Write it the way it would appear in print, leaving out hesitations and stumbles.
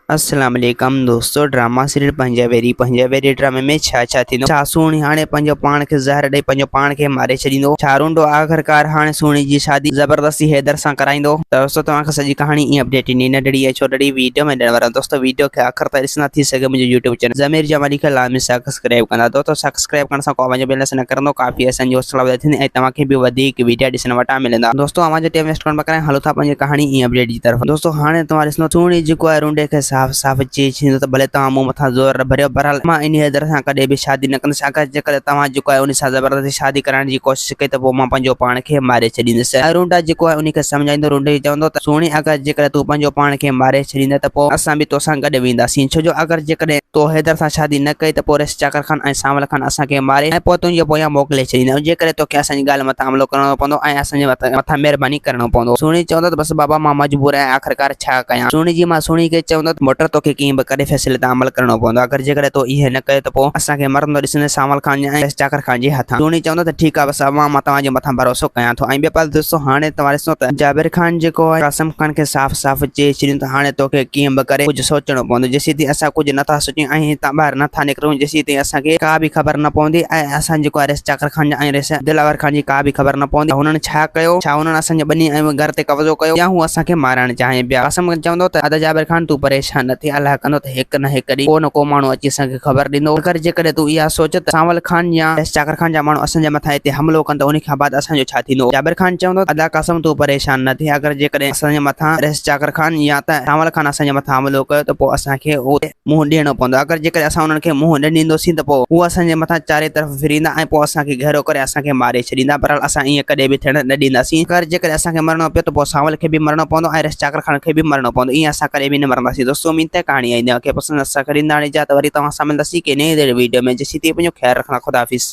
अस्सलाम वालेकुम दोस्तों। ड्रामा सीरियल पंजाबेरी ड्रामे में छा थींदो। छा सुहिणी हाणे पंहिंजो पाण खे ज़हर ॾेई पंहिंजो पाण खे मारे छॾींदो। छा रूंडो आख़िरकार हाणे सुहिणी जी शादी ज़बरदस्ती हैदर सां कराईंदो। त दोस्तों तव्हांखे सॼी कहाणी ईअं अपडेट ईंदी नंढड़ी ऐं छोटड़ी वीडियो में ॾियण वारा दोस्तों। वीडियो खे आख़िर ताईं ॾिसंदा थी सघे मुंहिंजो यूट्यूब चैनल ज़मीर जमाली खे लाज़मी सब्सक्राइब कंदा। दोस्तों सब्सक्राइब करण सां को पंहिंजो बैलेंस न करंदो, काफ़ी असांजी हौसला वधाए थींदी ऐं तव्हांखे बि वधीक वीडियो ॾिसण वटां मिलंदा। दोस्तों आवाज़ जो टाइम वेस्ट करण बकाए हलो था पंहिंजी कहाणी ईअं अपडेट जी तरफ़। दोस्तों हाणे तव्हां ॾिसंदो सुहिणी जेको आहे रूंडे खे साफ़ चई छॾींदो त भले तव्हां मूं मथां ज़ोर भरियो, बहरहाल मां इन हैदर सां कॾहिं बि शादी न कंदुसि। अगरि जेकर तव्हां जेको आहे उन सां ज़बरदस्ती शादी कराइण जी कोशिशि कई त पोइ मां पंहिंजो पाण खे मारे छॾींदुसि। रूंडा जेको आहे उन खे सम्झाईंदो। रूंडे चवंदो त सुहिणी अगरि जेकर तूं पंहिंजो पाण खे मारे छॾींदे त पोइ असां बि तोसां गॾु वेंदासीं। छो जो अगरि जेकॾहिं तो हैदर सां शादी न कई त पोइ रेस चाकर खान ऐं सावल खान असांखे मारे ऐं पोइ तुंहिंजे पोयां मोकिले छॾींदा। जेकॾहिं तोखे असांजी ॻाल्हि मथां अमलो करणो पवंदो ऐं असांजे मथां महिरबानी करणो पवंदो। सुहिणी चवंदो त बसि बाबा मां मजबूर आहियां, आख़िरकार छा कयां। सुहिणी जी मां सुहिणी खे चवंदो त मोटर तोखे कीअं बि करे फैसले ते अमल करणो पवंदो। अगरि जेकॾहिं तो इहे न कयो त पोइ असांखे मरंदो ॾिसंदे सावल खान ऐं चाकर खान जे हथां। सुहिणी चवंदो त ठीकु आहे, बसि मां तव्हांजे मथां भरोसो कयां थो। ऐं ॿिए पासे दोस्तों हाणे तव्हां ॾिसो त जाबिर खान जेको आहे कासिम खान खे साफ़ चई छॾियो त हाणे तोखे कीअं बि करे कुझु सोचणो पवंदो। जेसीं ताईं असां कुझु नथा सोचियूं ऐं हितां ॿाहिरि नथा निकिरूं, जेसीं ताईं असांखे का बि ख़बर न पवंदी ऐं असां जेको आहे रेस चाकर खान ऐं रेस दिलावर खान जी का बि ख़बर न पवंदी हुननि छा कयो। छा हुननि असांजे ॿिन्ही ऐं घर ते कब्ज़ो कयो या हू असांखे मारणु चाहे पिया। कासिम चवंदो त अदा जाबिर खान तूं परेशान न थी, अलाह कंदो त हिकु न हिकु ॾींहुं को न को माण्हू अची असांखे ख़बर ॾींदो। अगरि जेकॾहिं तूं इहा सोच त सावल खान या रेस चाकर खान जा माण्हू असांजे मथां हिते हमलो कनि त उन खां बाद असांजो छा थींदो। जाबिर खान चवंदो अदा कासिम तूं परेशान न थी, अगरि जेकॾहिं असांजे मथां रेस चाकर खान या त सावल खान असांजे मथां हमलो कयो त पोइ असांखे उते मुंहुं ॾियणो पवंदो। अगरि जेकॾहिं असां उन्हनि खे मुंहुं न ॾींदोसीं त पोइ हू असांजे मथां चारे तरफ़ फिरींदा ऐं पोइ असांखे घेरो करे असांखे मारे छॾींदा। पर असां ईअं कॾहिं बि थियण न ॾींदासीं। अगरि जेकॾहिं असांखे मरणो पियो त पोइ सावल खे बि मरणो पवंदो ऐं रेस चाकर खान खे बि मरणो पवंदो। ईअं असां कॾहिं बि न मरंदासीं। दोस्तों उम्मीद है कहाणी आई खे पसंदि असां करींदा हाणे जा त वरी तव्हां सां मिलंदासीं के नई वीडियो में। जेसीं ताईं पंहिंजो ख़्यालु रखना। खुदा हाफ़िज़।